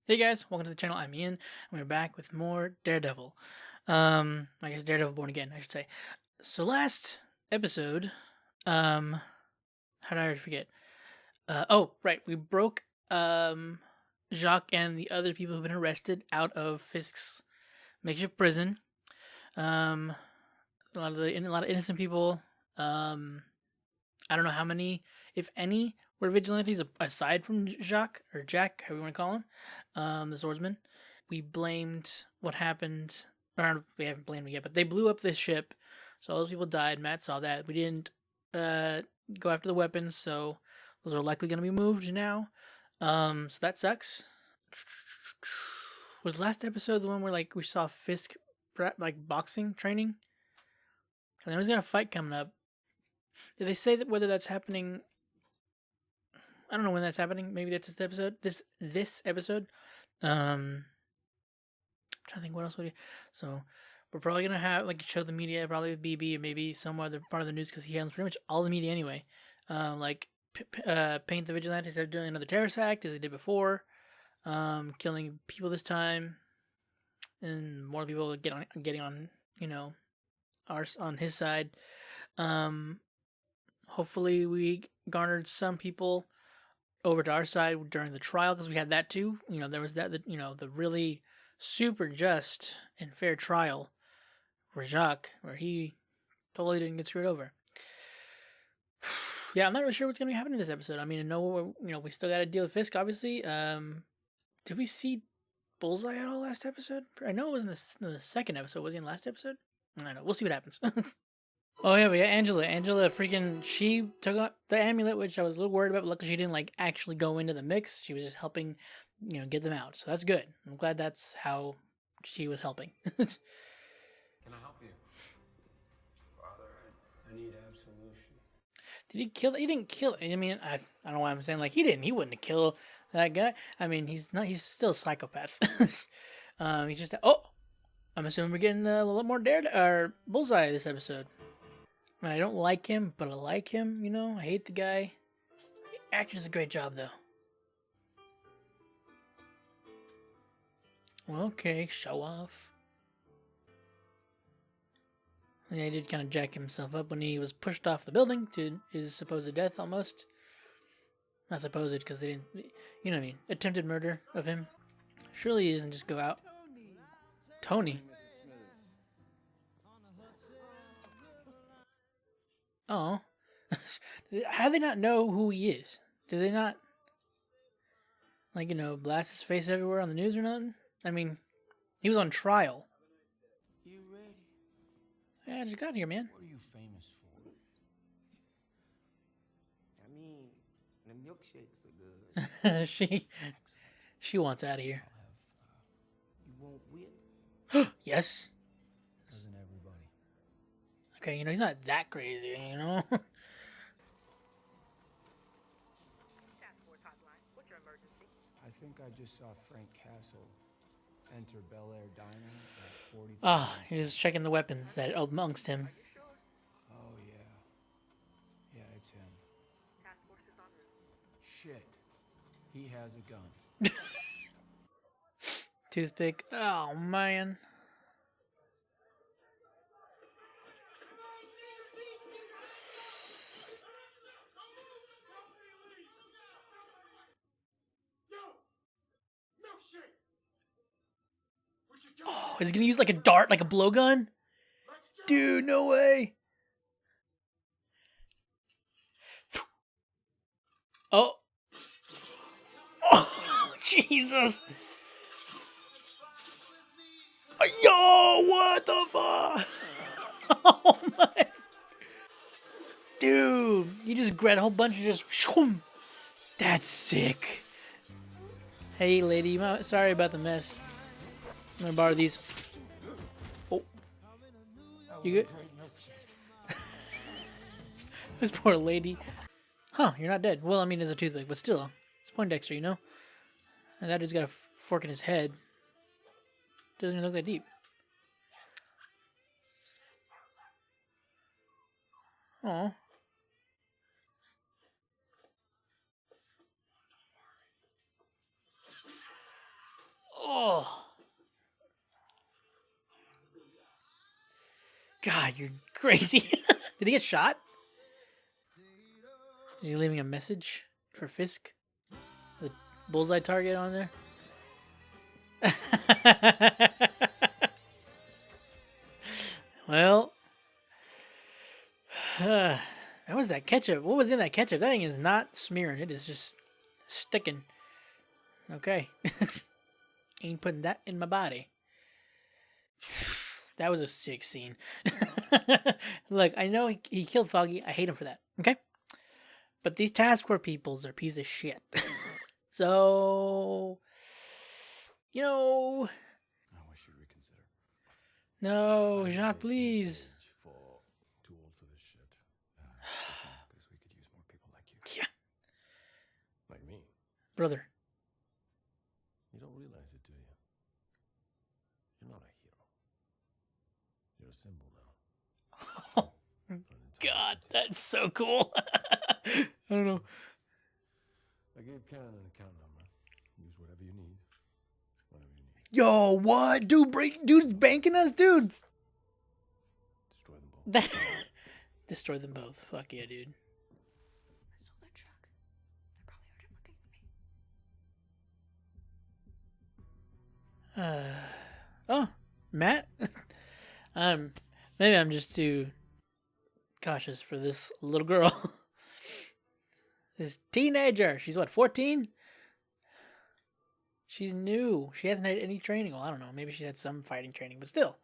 Hey guys, welcome to the channel. I'm Ian, and we're back with more Daredevil. I guess Daredevil Born Again, I should say. So last episode, how did I already forget? Oh, right, we broke Jacques and the other people who've been arrested out of Fisk's makeshift prison. Um, a lot of innocent people. I don't know how many, if any, were vigilantes aside from Jacques or Jack, however you want to call him, the swordsman. We blamed what happened, or we haven't blamed it yet, but they blew up this ship, so all those people died. Matt saw that. We didn't go after the weapons, so those are likely going to be moved now. So that sucks. Was last episode the one where like we saw Fisk like boxing training? So I know he's got a fight coming up. Did they say that whether that's happening? I don't know when that's happening. Maybe that's this episode. This episode. I'm trying to think what else would you. So we're probably gonna have like show the media probably with BB or maybe some other part of the news because he handles pretty much all the media anyway. Like paint the vigilantes that are doing another terrorist act as they did before, killing people this time, and more people getting on on his side. Hopefully we garnered some people over to our side during the trial because we had that too. There was the really super just and fair trial for Jacques where he totally didn't get screwed over. Yeah, I'm not really sure what's gonna be happening this episode. I mean, I know we still got to deal with Fisk, obviously. Did we see Bullseye at all last episode? I know it was in the second episode. Was he in the last episode? I don't know. We'll see what happens. Oh yeah, but yeah, Angela. Angela freaking she took out the amulet, which I was a little worried about, but luckily she didn't like actually go into the mix. She was just helping, get them out. So that's good. I'm glad that's how she was helping. Can I help you? Father, I need absolution. Did he kill? He didn't kill. I mean, I don't know why I'm saying like he didn't. He wouldn't have killed that guy. I mean, he's not. He's still a psychopath. He's just. Oh, I'm assuming we're getting a little more or Bullseye this episode. I mean, I don't like him, but I like him, I hate the guy. The actor does a great job, though. Okay, show off. Yeah, he did kind of jack himself up when he was pushed off the building to his supposed death, almost. Not supposed, because they didn't, you know what I mean. Attempted murder of him. Surely he doesn't just go out. Tony? Oh. How do they not know who he is? Do they not, like, blast his face everywhere on the news or nothing? I mean, he was on trial. You ready? Yeah, I just got here, man. What are you famous for? I mean, the milkshakes are good. she wants out of here. You want whip? Yes. Doesn't everybody? Okay, he's not that crazy, I think I just saw Frank Castle enter Bel Air Diner at 40. Ah, he was checking the weapons that amongst him. Oh, yeah. Yeah, it's him. Shit. He has a gun. Toothpick. Oh, man. Oh, is he gonna use like a dart, like a blowgun? Dude, no way. Oh. Oh, Jesus. Yo, what the fuck? Oh my. Dude, you just grabbed a whole bunch of just. That's sick. Hey, lady, sorry about the mess. I'm gonna borrow these. Oh. You good? This poor lady. Huh, you're not dead. Well, I mean, it's a toothpick, but still. It's Poindexter, And that dude's got a fork in his head. Doesn't even look that deep. Oh. Oh. God, you're crazy. Did he get shot? Is he leaving a message for Fisk? The bullseye target on there? Well, what was that ketchup? What was in that ketchup? That thing is not smearing. It is just sticking. Okay. Ain't putting that in my body. That was a sick scene. Look, I know he killed Foggy. I hate him for that. Okay? But these task force peoples are a piece of shit. So, you know, I wish you'd reconsider. no, I'm Jacques, making please. age for too old for this shit. Because we could use more people like you. Yeah, Like me. brother. You don't realize it, do you? You're not a hero. You're a symbol now. Oh, For an entire God, city. that's so cool. I don't know. I gave Cannon an account number. Use whatever you need. Whatever you need. Yo, what? Dude's banking us, dudes. Destroy them both. Destroy them both. Fuck yeah, dude. I stole their truck. They're probably already looking for me. Oh, Matt. Maybe I'm just too cautious for this little girl. This teenager. She's what, 14? She's new. She hasn't had any training. Well, I don't know. Maybe she's had some fighting training, but still.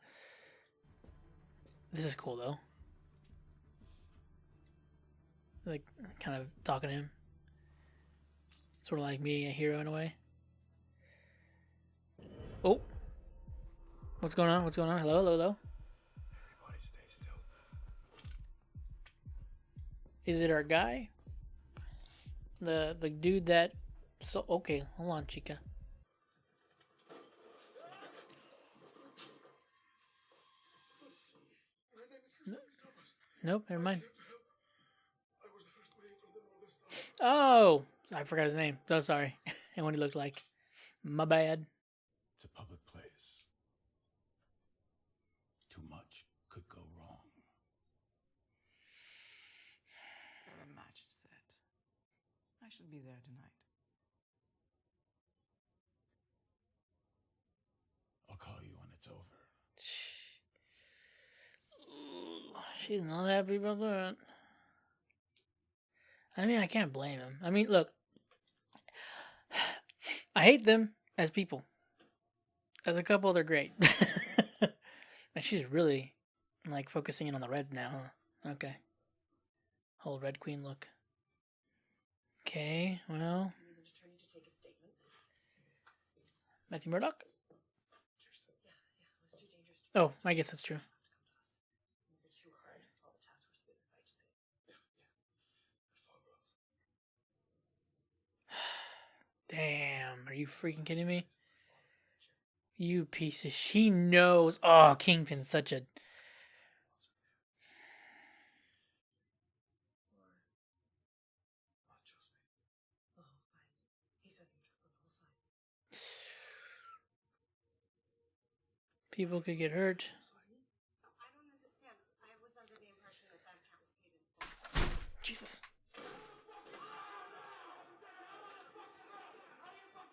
This is cool though. Like kind of talking to him. Sort of like meeting a hero in a way. Oh. What's going on? What's going on? Hello, hello, hello. Everybody stay still. Is it our guy? The dude that okay, hold on, Chica. Nope, never mind. Oh, I forgot his name. So sorry. And what he looked like. My bad. It's a public place. Too much could go wrong. The match set. I should be there tonight. I'll call you when it's over. She's not happy about that. I mean, I can't blame him. I mean, look. I hate them as people. As a couple, they're great. And she's really, like, focusing in on the red now, huh? Okay. Whole Red Queen look. Okay, well. Matthew Murdoch? Oh, I guess that's true. Damn, are you freaking kidding me? You piece of she knows. Oh, Kingpin's such a. People could get hurt. I don't understand. I was under the impression that that account was paid in full. Jesus.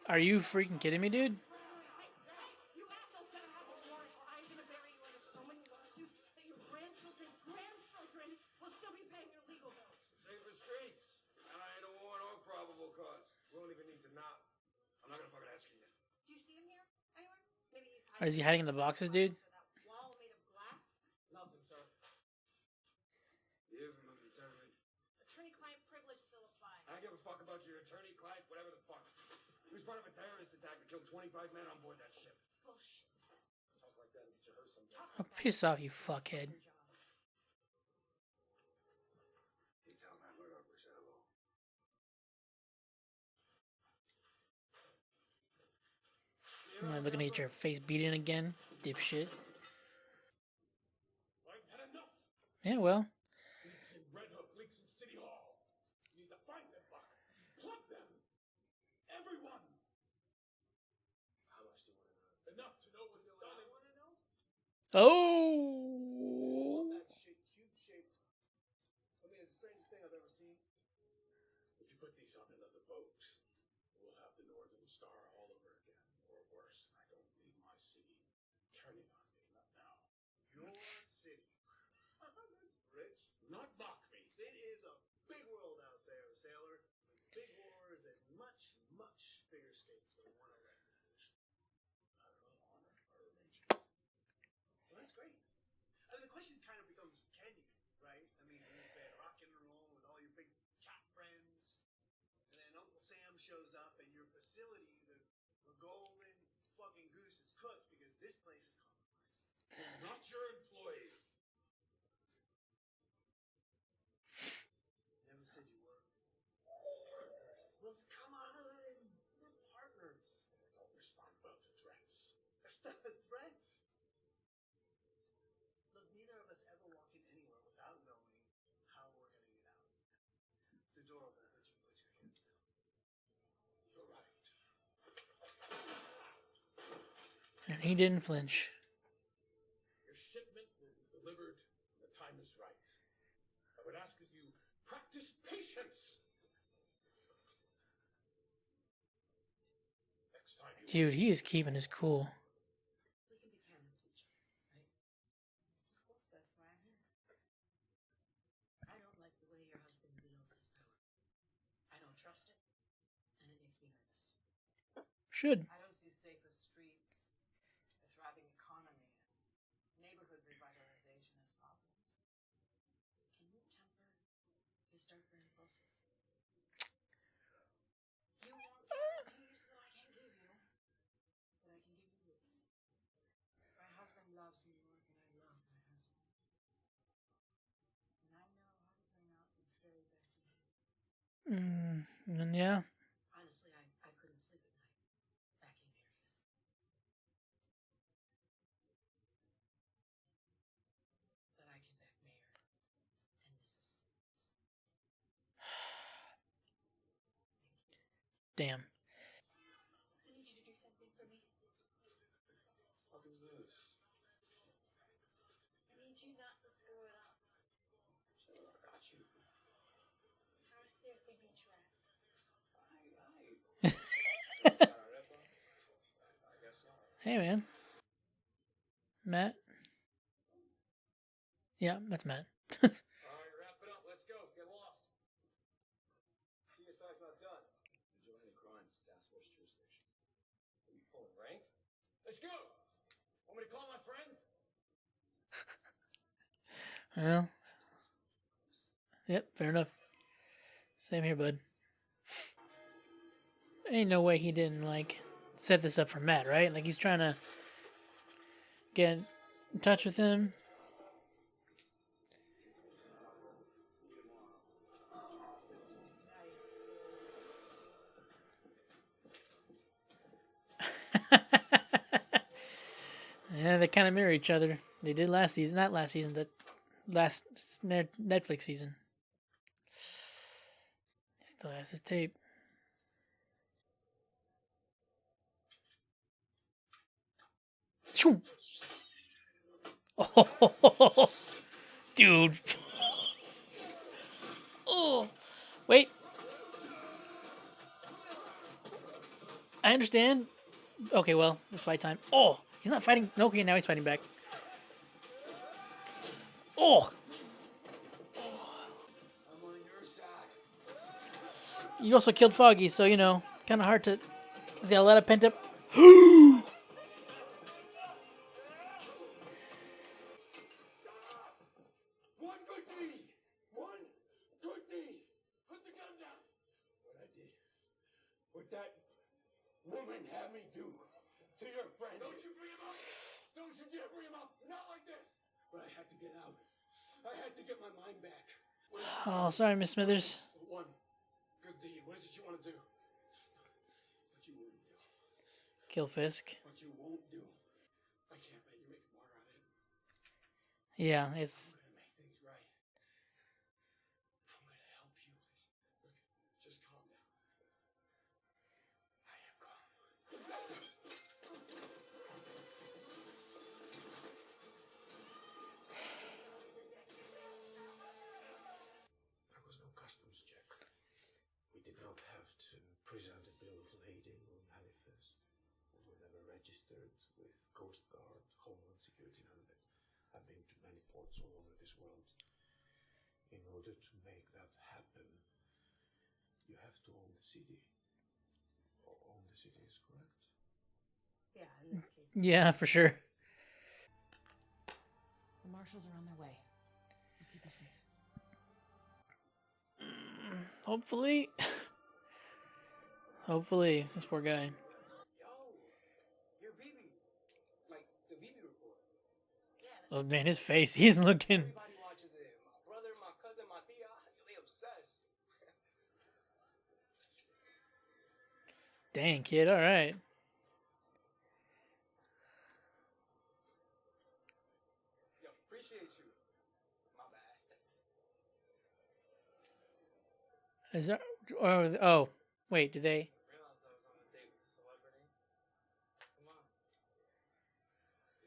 Are you freaking kidding me, dude? You assholes better have a warrant or I'm gonna bury you under so many lawsuits that your grandchildren's grandchildren will still be paying your legal bills. Safer streets. I ain't a warrant or probable cause. We don't even need to knock. I'm not gonna fucking ask you yet. Do you see him here anywhere? Maybe he's Or is he hiding in the boxes, dude? Or that wall made of glass. Nothing, sir. You, attorney. Attorney-client privilege still applies. I don't give a fuck about your attorney, client, whatever the fuck. He was part of a terrorist attack that killed 25 men on board that ship. Bullshit. Talk like that and get you hurt someday. Oh, piss off, you fuckhead. You tell Matt Murdoch we said hello. Am I looking at your face beating again? Dipshit. I've had enough. Yeah, well. Leaks in Red Hook, leaks in City Hall. You need to find them, Buck. Plug them. Everyone. How much do you want Enough to know what's done. I want to know? Oh. That shit, cube-shaped. I mean, it's the strangest thing I've ever seen. If you put these on another boat, we'll have the Northern Star all over again, or worse. And I don't need my city turning on me, not now. Your city. That's rich. Not mock me. It is a big world out there, sailor. With big wars and much, much bigger stakes than one elected official. I will honor our arrangement. Well, that's great. I mean, the question kind of becomes, can you, right? I mean, you've been rocking and rolling with all your big cat friends, and then Uncle Sam shows up, and your facility, the golden fucking goose is cooked because this place is compromised. Not your employees. Never said you were. Partners. Well, come on. We're partners. Don't respond well to threats. That's not a threat. Look, neither of us ever walk in anywhere without knowing how we're going to get out. It's adorable, but you put your hands down. You're right. And he didn't flinch. Your shipment will be delivered when the time is right. I would ask that you practice patience. Next time you Dude, he is keeping his cool. We can be candid with each other, right? Of course, that's why I'm here. I don't like the way your husband wields his power. I don't trust it, and it makes me nervous. Should. I don't see safer streets, a thriving economy, and neighborhood revitalization as problems. Can you temper his darker impulses? You want guarantees that I can't give you, but I can give you this. My husband loves New York, and I love my husband. And I know how to bring out the very best in him. And yeah. Honestly, I couldn't sleep at night backing Mayor Fisk. But I can back Mayor and Mrs. Damn. I need you to do something for me. What is this? I need you not to screw it up. Sure, I got you. Or seriously beat your ass. I guess not. Hey, man. Matt? Yeah, that's Matt. All right, wrap it up. Let's go. Get lost. CSI's not done. Vigilante crimes, task force jurisdiction. Are you pulling rank? Let's go. Want me to call my friends? Well, yep, fair enough. Same here, bud. Ain't no way he didn't, like, set this up for Matt, right? Like, he's trying to get in touch with him. Yeah, they kind of mirror each other. They did last season. Not last season, but last Netflix season. He still has his tape. Choo! Oh, dude. Oh, wait. I understand. Okay, well, it's fight time. Oh, he's not fighting. Okay, now he's fighting back. Oh, I'm on your side. you also killed Foggy, so, you know, kind of hard to... He's got a lot of pent up... One good deed. One good deed. Put the gun down. What I did. What that woman had me do to your friend. Don't you bring him up. Don't you dare bring him up. Not like this. But I had to get out. I had to get my mind back. Oh, sorry, Miss Smithers. One good deed. What is it you want to do? What you wouldn't do. Kill Fisk. What you won't do. I can't let you make a martyr out of him. Yeah, it's... I'm gonna make things right. I'm gonna help you. Look, just calm down. I am calm. presented bill of lading on Halifax were never registered with Coast Guard, Homeland Security, none of it. I've been to many ports all over this world. In order to make that happen, you have to own the city. Own the city is correct? Yeah, in this case. Yeah, for sure. The marshals are on their way. We'll keep you safe. Hopefully. Hopefully. This poor guy. Yo, you're BB. Like the BB report. Oh man, his face. He's looking. Everybody watches it. My brother, my cousin, my tia, they obsessed. Dang, kid. All right. Yo, appreciate you. My bad. Is there? Oh, wait. Do they? Realized I was on a date with a celebrity. Come on.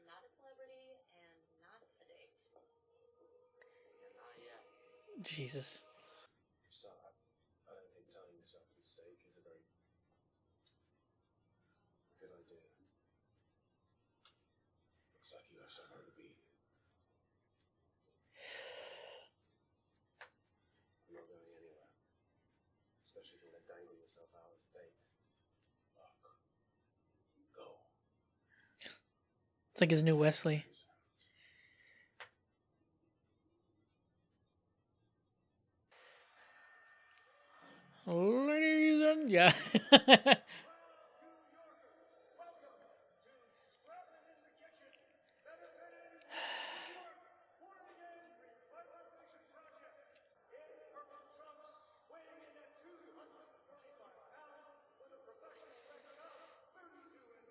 Not a celebrity and not a date. Yeah, not yet. Jesus. So I don't think tying this up at the stake is a very good idea. Looks like you have somewhere to be. You're not going anywhere. Especially if you're going to dangle yourself out as bait. Look. Go. It's like his new Wesley. Ladies and yeah.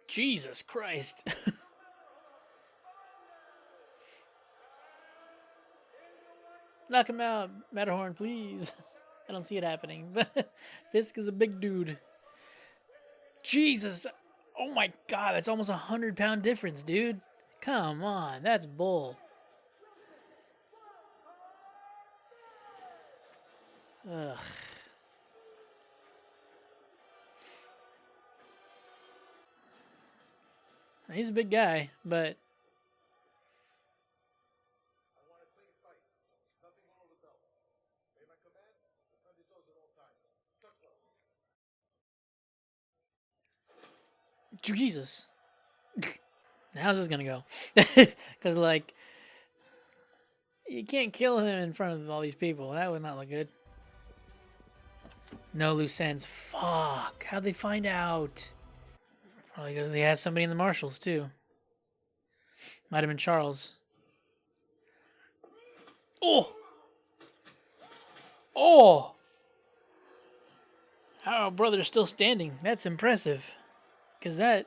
Jesus Christ. Knock him out, Matterhorn, please. I don't see it happening, but Fisk is a big dude. Jesus. Oh my god, that's almost 100-pound difference, dude. Come on, that's bull. Ugh. He's a big guy, but I want a clean fight. Nothing below the belt. Obey my command. Defend yourselves at all times. Touch well. Jesus. How's this gonna go? Because, like, you can't kill him in front of all these people. That would not look good. No loose ends. Fuck. How'd they find out? Probably because they had somebody in the marshals, too. Might have been Charles. Oh! Oh! Our brother's still standing. That's impressive. Because that...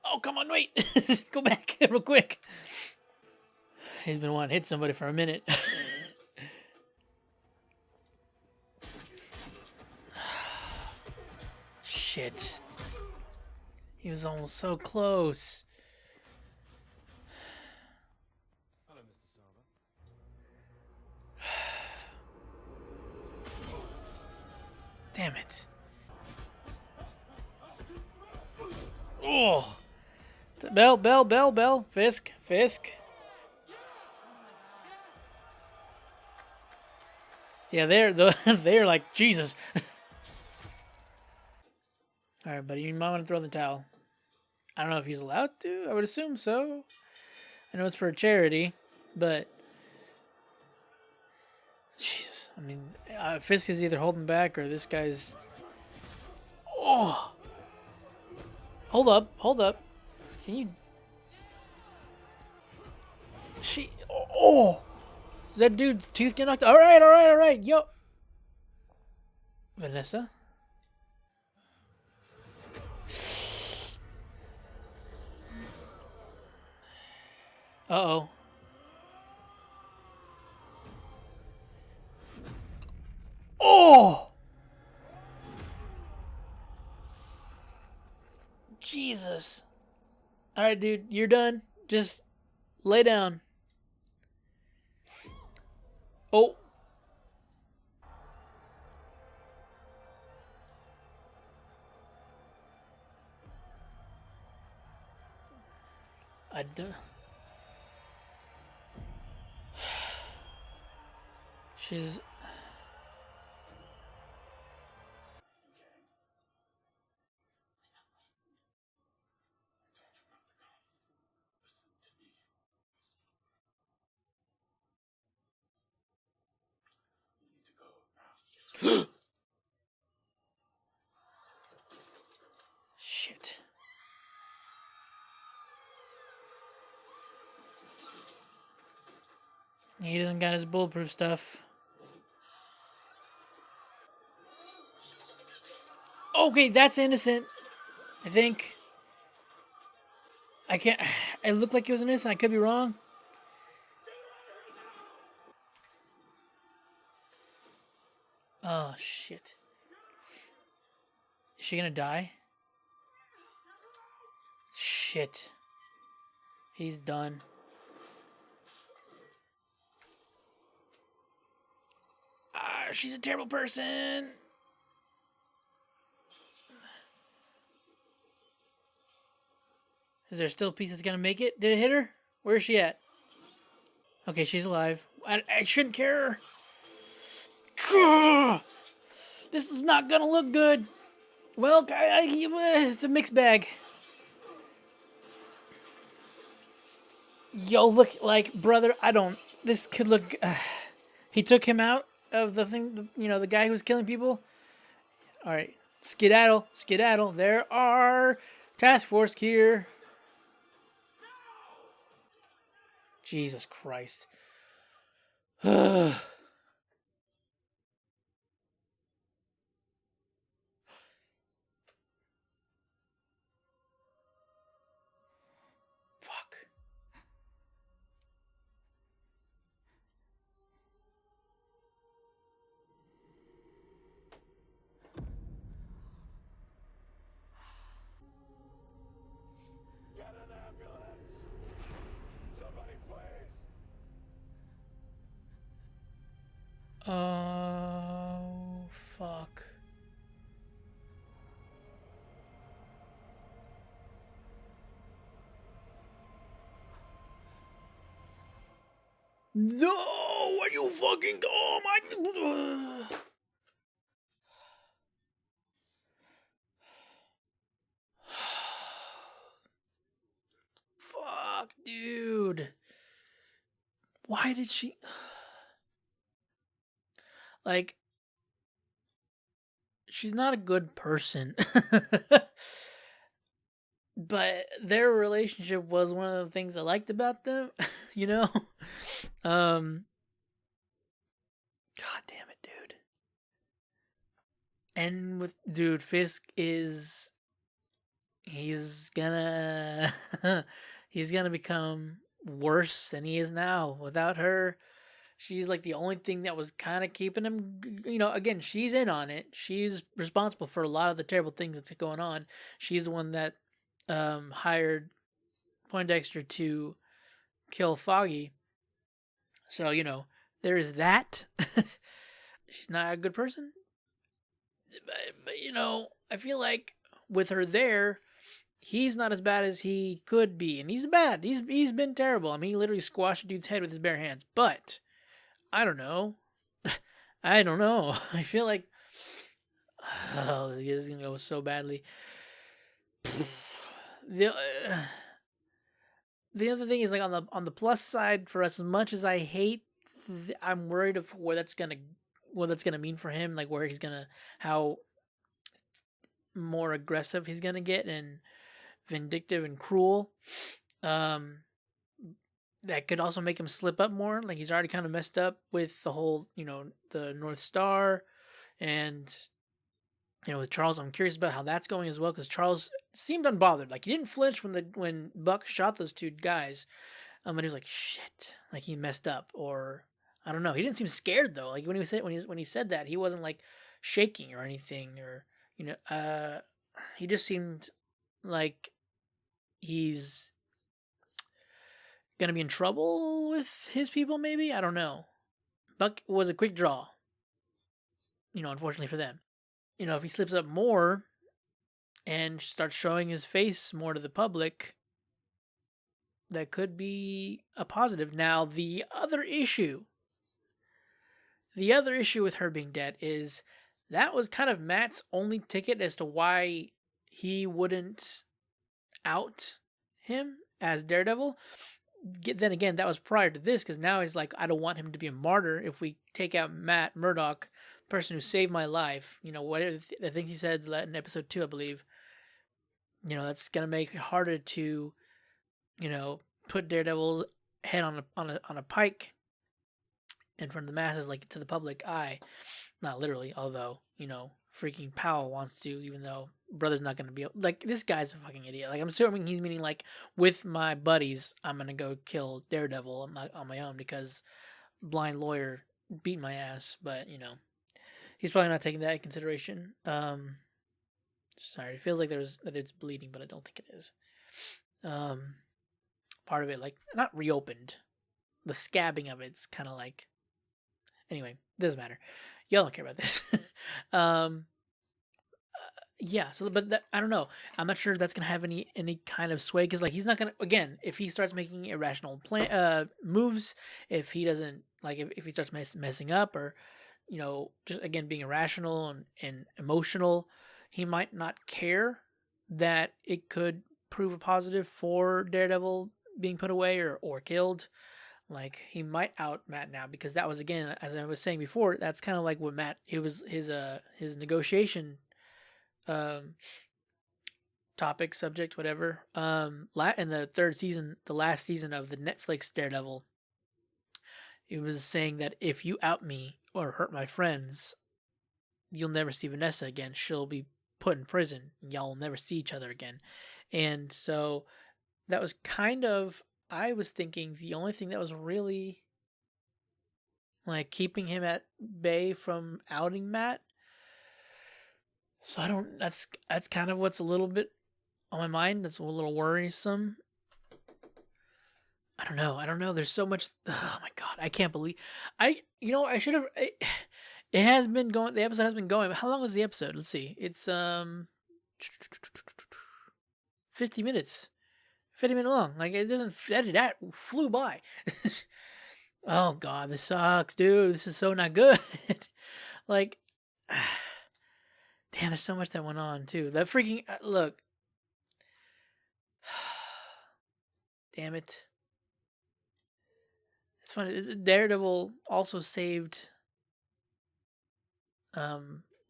Oh, come on, wait! Go back real quick. He's been wanting to hit somebody for a minute. Shit. He was almost so close. Hello, Mr. Silver. Damn it. Oh! Bell. Fisk. Yeah, they're like, Jesus. Alright, buddy, you might want to throw in the towel. I don't know if he's allowed to. I would assume so. I know it's for a charity, but... Jesus. I mean, Fisk is either holding back or this guy's... Oh! Hold up. Can you... Oh! Is that dude's tooth get knocked? Alright. Yo! Vanessa? Uh-oh. Oh! Jesus. Alright, dude, you're done. Just lay down. Oh. I do. She's. Shit. He doesn't got his bulletproof stuff. Okay, that's innocent. I think. I can't. It looked like he was innocent. I could be wrong. Oh shit. Is she gonna die? Shit. He's done. She's a terrible person. Is there still a piece that's gonna make it? Did it hit her? Where is she at? Okay, she's alive. I shouldn't care. This is not gonna look good. Well, it's a mixed bag. Yo, look, like, brother, I don't. This could look. He took him out of the thing, the guy who was killing people. All right, skedaddle, skedaddle. There are task force here. Jesus Christ. Fuck. Get an ambulance! Somebody, please! Oh, fuck. No, are you fucking? Oh my. Fuck, dude. Why did she? Like, she's not a good person. But their relationship was one of the things I liked about them, you know? Um God damn it, dude. And with dude, Fisk is he's gonna he's gonna become worse than he is now. Without her, she's like the only thing that was kind of keeping him. Again, she's in on it. She's responsible for a lot of the terrible things that's going on. She's the one that hired Poindexter to kill Foggy. So there is that. She's not a good person, but I feel like with her there, he's not as bad as he could be, and he's bad. He's been terrible. I mean, he literally squashed a dude's head with his bare hands. But I don't know. I don't know. I feel like this is gonna go so badly. the the other thing is like on the plus side for us, as much as I hate, I'm worried of what that's gonna mean for him. Like where he's gonna how more aggressive he's gonna get and vindictive and cruel. Um, that could also make him slip up more. Like he's already kind of messed up with the whole, the North Star, and with Charles, I'm curious about how that's going as well because Charles seemed unbothered. Like he didn't flinch when Buck shot those two guys, and he was like, "Shit!" Like he messed up, or I don't know. He didn't seem scared though. Like when he said that, he wasn't like shaking or anything, or he just seemed like he's gonna be in trouble with his people. Maybe I don't know, Buck was a quick draw. Unfortunately for them. If he slips up more and starts showing his face more to the public, that could be a positive. Now, the other issue with her being dead is that was kind of Matt's only ticket as to why he wouldn't out him as Daredevil. Then again, that was prior to this, because now he's like, I don't want him to be a martyr. If we take out Matt Murdock, person who saved my life, whatever the things he said in episode 2, I believe, that's gonna make it harder to, put Daredevil's head on a pike in front of the masses, like to the public eye. Not literally, although, freaking Powell wants to, even though brother's not going to be like, this guy's a fucking idiot. Like, I'm assuming he's meaning like, with my buddies, I'm going to go kill Daredevil on my own because blind lawyer beat my ass. But, he's probably not taking that into consideration. Sorry, it feels like that it's bleeding, but I don't think it is. Part of it, like, not reopened. The scabbing of it's kind of like, anyway, doesn't matter. Y'all don't care about this. Yeah. So, but I don't know. I'm not sure that's gonna have any kind of sway, because like, he's not gonna, again, if he starts making irrational moves, if he doesn't like, if he starts messing up, or just again being irrational and emotional, he might not care that it could prove a positive for Daredevil being put away or killed. Like, he might out Matt now, because that was, again, as I was saying before, that's kind of like what Matt, it was his negotiation topic, subject, whatever. In the third season, the last season of the Netflix Daredevil, it was saying that if you out me or hurt my friends, you'll never see Vanessa again. She'll be put in prison. Y'all will never see each other again. And so that was kind of, I was thinking, the only thing that was really like keeping him at bay from outing Matt. So I don't, that's kind of what's a little bit on my mind. That's a little worrisome. I don't know. There's so much. Oh my God. I can't believe I should have, it has been going, the episode has been going. How long was the episode? Let's see. It's 50 minutes. 50-minute long. Like, it doesn't, that flew by. Oh God, this sucks, dude. This is so not good. Like, damn, there's so much that went on too. That freaking look. Damn it. It's funny. Daredevil also saved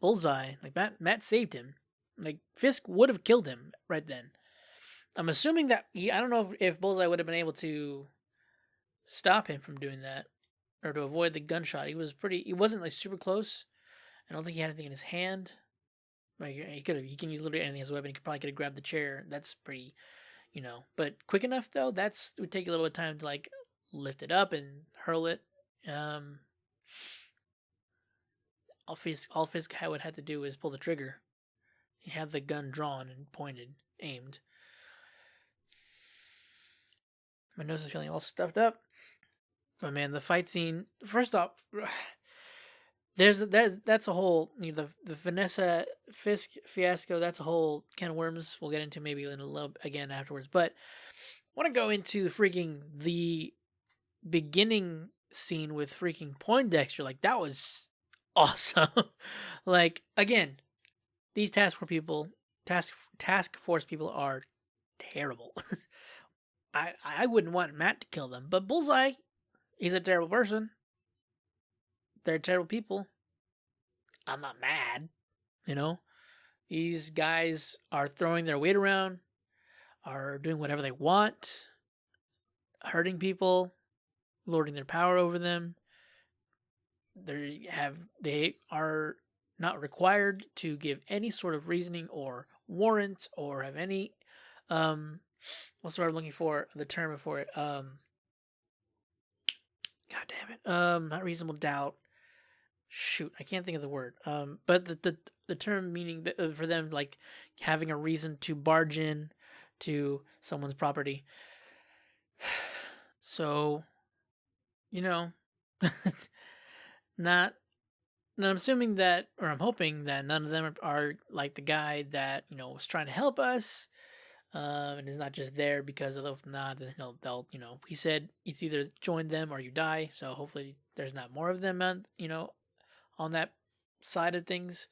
Bullseye. Like, Matt saved him. Like, Fisk would have killed him right then. I'm assuming that I don't know if Bullseye would have been able to stop him from doing that, or to avoid the gunshot. He wasn't like super close. I don't think he had anything in his hand. Like, he can use literally anything as a weapon. He could have grabbed the chair. That's pretty, but quick enough though. It would take a little bit of time to like lift it up and hurl it. All Fisk would have to do is pull the trigger. He had the gun drawn and pointed, aimed. My nose is feeling all stuffed up. But man, the fight scene. First off, that's a whole, the Vanessa Fisk fiasco. That's a whole can of worms. We'll get into maybe in a little again afterwards. But I want to go into freaking the beginning scene with freaking Poindexter. Like, that was awesome. Like, again, these task force people are terrible. I wouldn't want Matt to kill them, but Bullseye, he's a terrible person. They're terrible people. I'm not mad, These guys are throwing their weight around, are doing whatever they want, hurting people, lording their power over them. They are not required to give any sort of reasoning or warrant or have any what's the word I'm looking for? The term for it. God damn it. Not reasonable doubt. Shoot, I can't think of the word. But the term meaning for them, like having a reason to barge in to someone's property. So, not. And I'm assuming that, or I'm hoping that none of them are like the guy that was trying to help us, and is not just there because of if not, then they'll he said it's either join them or you die. So hopefully there's not more of them on that side of things.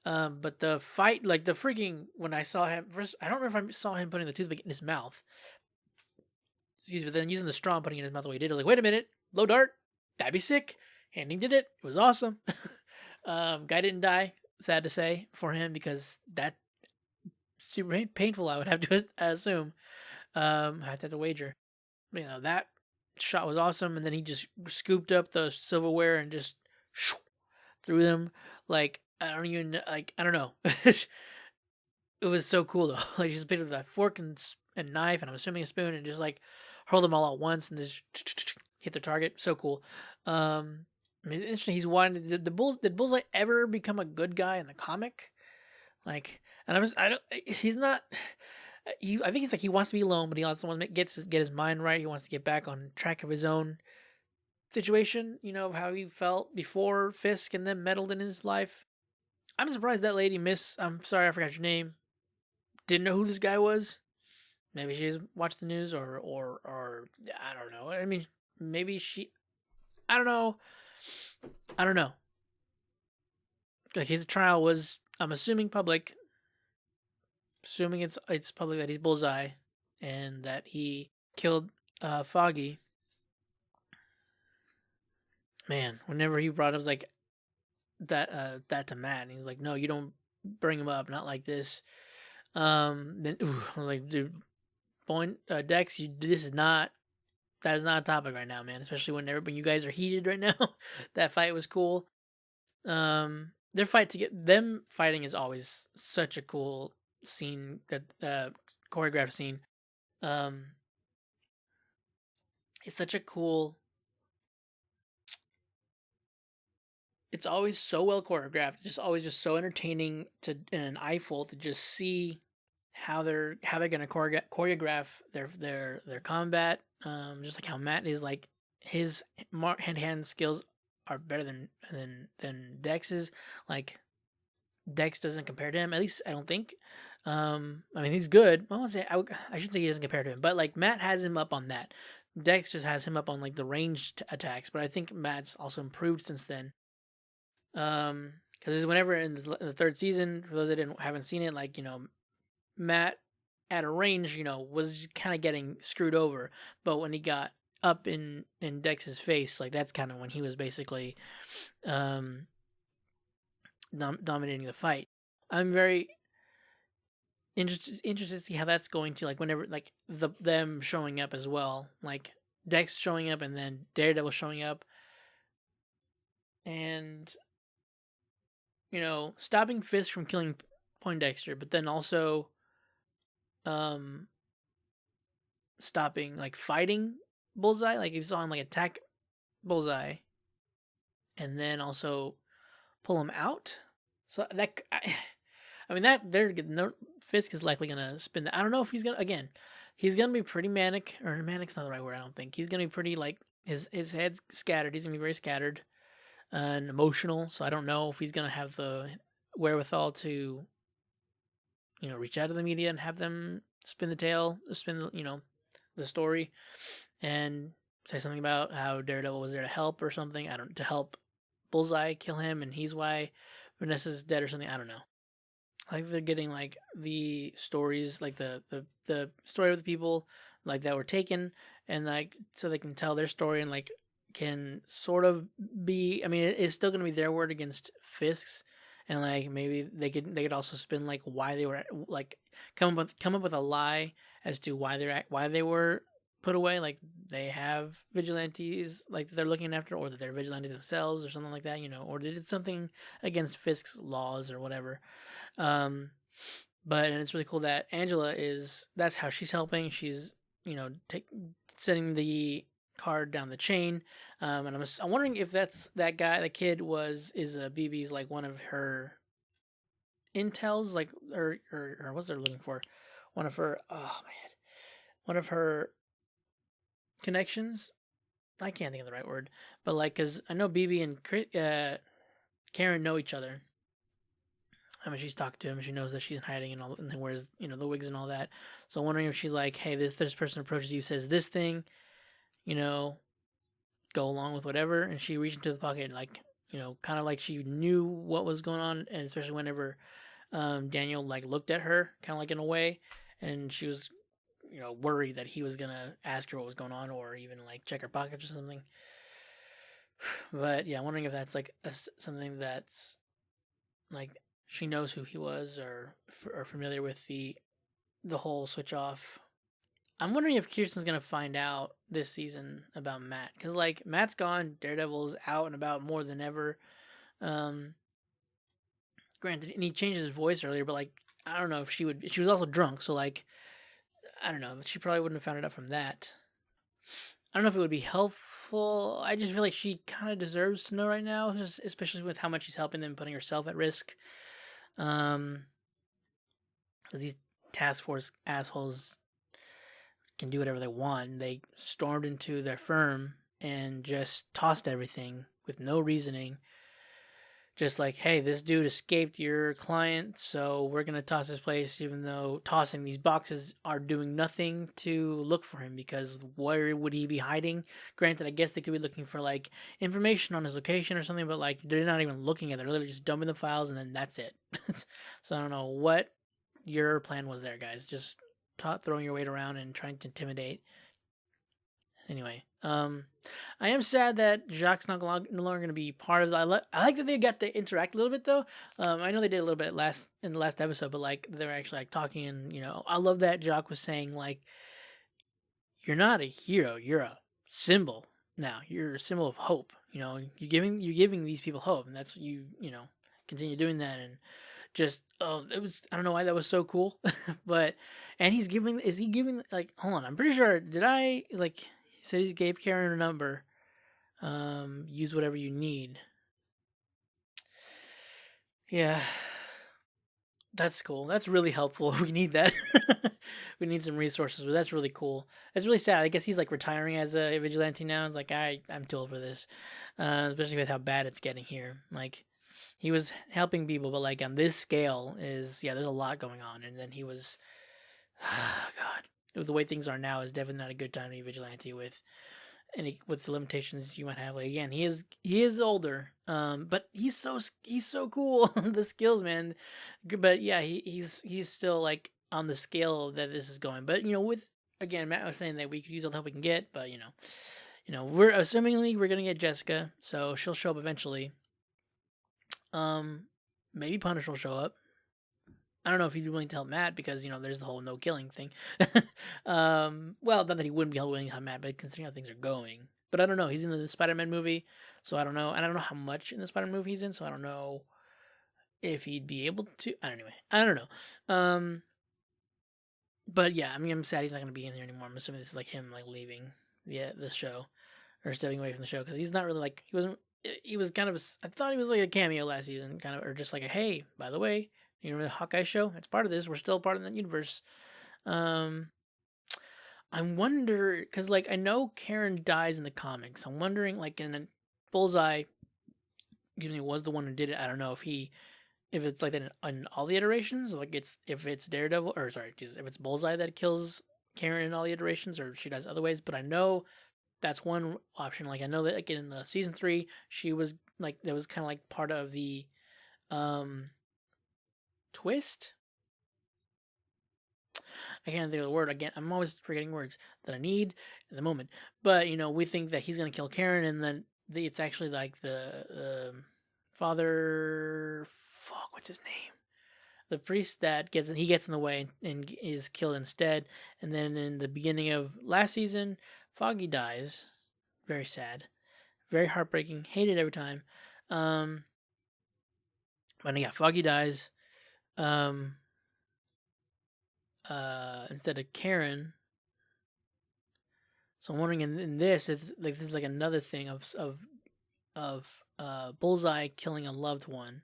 But the fight, like the freaking when I saw him first, I don't remember if I saw him putting the toothpick in his mouth. Excuse me, but then using the straw and putting it in his mouth the way he did, I was like, wait a minute, blow dart, that'd be sick. And he did it. It was awesome. Guy didn't die. Sad to say for him because that super painful. I would have to assume. I have to wager. But, that shot was awesome, and then he just scooped up the silverware and just threw them like I don't even like I don't know. It was so cool though. Like just picked up that fork and knife, and I'm assuming a spoon, and just like hurled them all at once, and just hit their target. So cool. I mean, it's interesting. He's wanted did Bullseye ever become a good guy in the comic? Like, and I don't. He's not. I think he's like he wants to be alone, but he also wants to get his mind right. He wants to get back on track of his own situation. Of how he felt before Fisk and then meddled in his life. I'm surprised that lady, Miss. I'm sorry, I forgot your name. Didn't know who this guy was. Maybe she's watched the news, or I don't know. I mean, maybe she. I don't know. I don't know. Like his trial was, I'm assuming public. Assuming it's public that he's Bullseye, and that he killed Foggy. Man, whenever he brought up, was like that to Matt, and he's like, "No, you don't bring him up, not like this." Then I was like, "Dude, Dex, this is not that is not a topic right now, man. Especially when you guys are heated right now. That fight was cool. Their fight to get them fighting is always such a cool scene, that choreographed scene. Um, it's such a cool. It's always so well choreographed. It's just always just so entertaining to in an eyeful to just see how they're gonna choreograph their combat. Just like how Matt is like his hand skills are better than Dex's. Like Dex doesn't compare to him. At least I don't think. I mean he's good. Well, I shouldn't say he doesn't compare to him, but like Matt has him up on that. Dex just has him up on like the ranged attacks, but I think Matt's also improved since then. Because whenever in the third season, for those that haven't seen it, like Matt at a range, was kind of getting screwed over, but when he got up in Dex's face, like that's kind of when he was basically um dominating the fight. I'm very interested to see how that's going to, like, whenever like them showing up as well, like Dex showing up and then Daredevil showing up, and stopping Fisk from killing Poindexter, but then also um stopping, like, fighting Bullseye, like he saw him like attack Bullseye and then also pull him out. So I mean that Fisk is likely gonna spin that. I don't know if he's gonna, again, he's gonna be pretty manic, or manic's not the right word. I don't think he's gonna be pretty, like, his head's scattered. He's gonna be very scattered and emotional. So I don't know if he's gonna have the wherewithal to reach out to the media and have them spin the story, and say something about how Daredevil was there to help or something. I don't To help Bullseye kill him, and he's why Vanessa's dead or something. I don't know. I think they're getting like the stories, like the story of the people like that were taken, and like so they can tell their story and like can sort of be. I mean, it's still gonna be their word against Fisk's, and like maybe they could also spin like why they were, like, come up with a lie as to why they were put away. Like they have vigilantes like they're looking after, or that they're vigilantes themselves, or something like that. Or they did something against Fisk's laws or whatever. Um, and it's really cool that that's how she's helping. She's sending the card down the chain. And I'm wondering if that guy, the kid, is BB's, like, one of her intels, like, or what's they're looking for, one of her, oh my head, one of her connections. I can't think of the right word, but like, cause I know BB and Karen know each other. I mean, she's talked to him. She knows that she's hiding and all, and then wears the wigs and all that. So I'm wondering if she's like, hey, this person approaches you, says this thing, you know, go along with whatever, and she reached into the pocket and like, kind of like she knew what was going on, and especially whenever Daniel like looked at her, kind of like in a way, and she was worried that he was gonna ask her what was going on or even like check her pockets or something. But yeah, I'm wondering if that's like something that's like she knows who he was or familiar with the whole switch off. I'm wondering if Kirsten's gonna find out this season about Matt, because like Matt's gone, Daredevil's out and about more than ever. Um, Granted, and he changed his voice earlier, but like I don't know if she would. She was also drunk, so like I don't know. But she probably wouldn't have found it out from that. I don't know if it would be helpful. I just feel like she kind of deserves to know right now, just especially with how much she's helping them, putting herself at risk. Because these task force assholes can do whatever they want. They stormed into their firm and just tossed everything with no reasoning. Just like, hey, this dude escaped your client, so we're gonna toss this place, even though tossing these boxes are doing nothing to look for him, because where would he be hiding? Granted, I guess they could be looking for like information on his location or something, but like they're not even looking at it. They're literally just dumping the files and then that's it. So I don't know what your plan was there, guys. Just throwing your weight around and trying to intimidate. Anyway, I am sad that Jacques no longer going to be part of. I like that they got to interact a little bit though. I know they did a little bit in the last episode, but like they were actually like talking, and I love that Jacques was saying like, "You're not a hero. You're a symbol now. You're a symbol of hope. You're giving these people hope, and that's continue doing that." And just it was, I don't know why that was so cool, but and is he giving like, hold on, I'm pretty sure, did I like, he said he gave Karen a number, use whatever you need. Yeah, that's cool, that's really helpful. We need that. We need some resources, but that's really cool. It's really sad. I guess he's like retiring as a vigilante now. It's like I'm too old for this, especially with how bad it's getting here. Like he was helping people, but like on this scale is, yeah, there's a lot going on. And then he was, God, with the way things are now is definitely not a good time to be vigilante with the limitations you might have. Like again, he is older, but he's so cool. The skills, man. But yeah, he's still like on the scale that this is going. But with, again, Matt was saying that we could use all the help we can get, but we're assumingly we're gonna get Jessica, so she'll show up eventually. Maybe Punish will show up. I don't know if he'd be willing to help Matt, because there's the whole no killing thing. Well, not that he wouldn't be willing to help Matt, but considering how things are going. But I don't know. He's in the Spider-Man movie, so I don't know. And I don't know how much in the Spider-Man movie he's in, so I don't know if he'd be able to. Anyway, I don't know. But yeah, I mean, I'm sad he's not going to be in there anymore. I'm assuming this is like him like leaving the show, or stepping away from the show, because he's not really like, he wasn't. He was kind of I thought he was like a cameo last season, kind of, or just like a, hey, by the way, you remember the Hawkeye show? It's part of this. We're still part of that universe. I wonder, because like I know Karen dies in the comics. I'm wondering, like in Bullseye, was the one who did it. I don't know if it's like that in all the iterations. Like if it's Daredevil, or sorry, if it's Bullseye that kills Karen in all the iterations, or she dies other ways. But I know that's one option. Like I know that again in the season 3, she was like, that was kind of like part of the twist. I can't think of the word again. I'm always forgetting words that I need in the moment. But we think that he's gonna kill Karen, and then it's actually like the father. Fuck, what's his name? The priest that gets in the way and is killed instead. And then in the beginning of last season, Foggy dies. Very sad, very heartbreaking. Hate it every time. But yeah, Foggy dies. Instead of Karen. So I'm wondering in this, it's like, this is like another thing of Bullseye killing a loved one.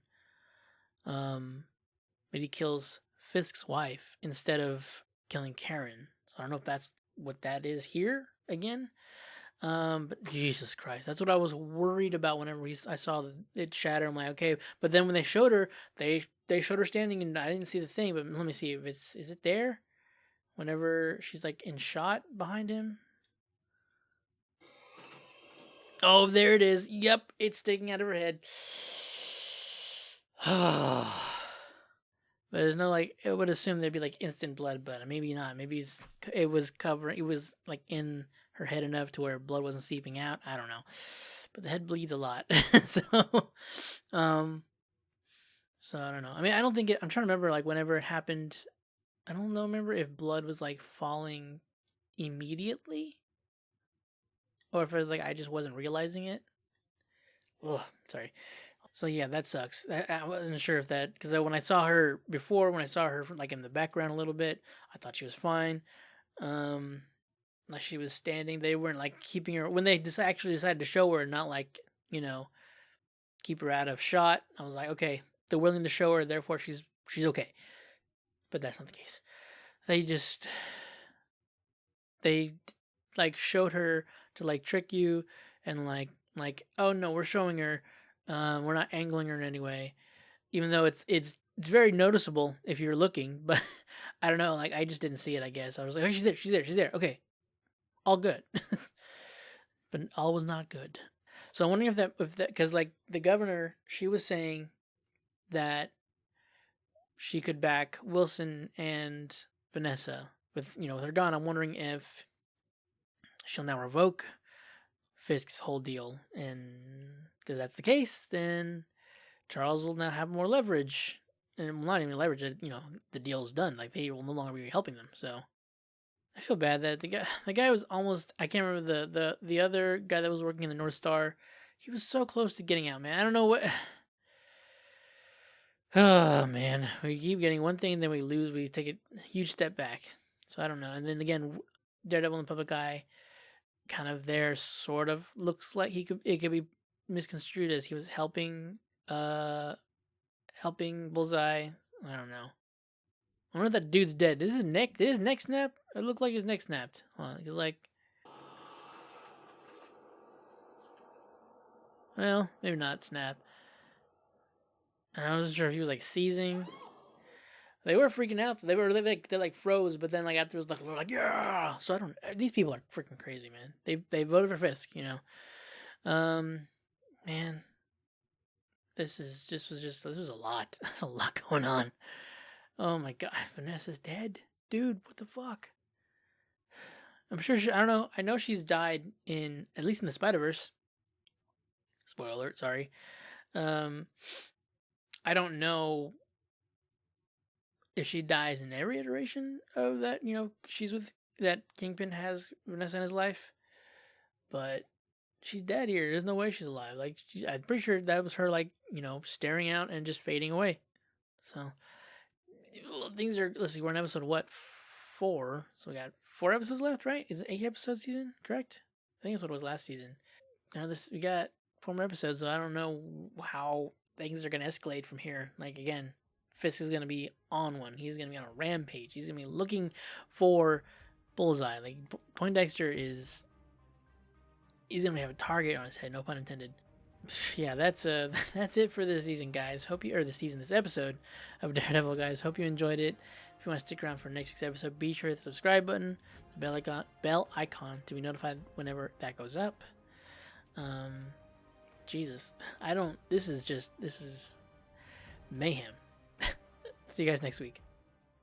But he kills Fisk's wife instead of killing Karen. So I don't know if that's what that is here again. But Jesus Christ, that's what I was worried about whenever I saw it shatter. I'm like, okay, but then when they showed her, they showed her standing, and I didn't see the thing. But let me see if is it there? Whenever she's like in shot behind him. Oh, there it is. Yep, it's sticking out of her head. But there's no like. I would assume there'd be like instant blood, but maybe not. Maybe it was covering. It was like in her head enough to where blood wasn't seeping out. I don't know, but the head bleeds a lot. so, um, so I don't know. I mean, I don't think it. I'm trying to remember like whenever it happened. I don't know. Remember if blood was like falling immediately, or if it was like I just wasn't realizing it. Ugh, sorry. So yeah, that sucks. I wasn't sure if that because when I saw her before, when I saw her like in the background a little bit, I thought she was fine. Um, like she was standing. They weren't like keeping her when they actually decided to show her, not like keep her out of shot. I was like, okay, they're willing to show her, therefore she's okay. But that's not the case. They just they like showed her to like trick you and like oh no, we're showing her. We're not angling her in any way, even though it's very noticeable if you're looking. But I don't know, like I just didn't see it. I guess I was like, oh, she's there. Okay, all good. But all was not good. So I'm wondering if that because like the governor, she was saying that she could back Wilson and Vanessa with her gun. I'm wondering if she'll now revoke Fisk's whole deal, and because that's the case, then Charles will now have more leverage, and well, not even leverage. The deal's done. Like they will no longer be helping them. So I feel bad that the guy was almost. I can't remember the other guy that was working in the North Star. He was so close to getting out, man. I don't know what. Oh man, we keep getting one thing, then we lose. We take a huge step back. So I don't know. And then again, Daredevil in the public eye, kind of there, sort of looks like it could be misconstrued as he was helping Bullseye. I don't know. I wonder if that dude's dead. Did his neck snap? It looked like his neck snapped. He's like, well, maybe not snap. I wasn't sure if he was like seizing. They were freaking out. They like froze, but then like afterwards they're like yeah. So I don't. These people are freaking crazy, man. They voted for Fisk. Man, this was a lot. There's a lot going on. Oh my god, Vanessa's dead, dude. What the fuck? I'm sure. I don't know. I know she's died in at least in the Spider-Verse. Spoiler alert. Sorry. Um, I don't know if she dies in every iteration of that, she's with that Kingpin has Vanessa in his life, but she's dead here. There's no way she's alive. Like, I'm pretty sure that was her, like, staring out and just fading away. So, things are, let's see, we're in episode, what, 4? So we got 4 episodes left, right? Is it 8 episode season, correct? I think that's what it was last season. Now we got 4 more episodes, so I don't know how things are going to escalate from here. Like, again, Fisk is going to be on one. He's going to be on a rampage. He's going to be looking for Bullseye. Like, Poindexter he's going to have a target on his head, no pun intended. Yeah, that's it for this season, guys. This episode of Daredevil, guys. Hope you enjoyed it. If you want to stick around for next week's episode, be sure to hit the subscribe button, the bell icon to be notified whenever that goes up. Jesus, this is mayhem. See you guys next week.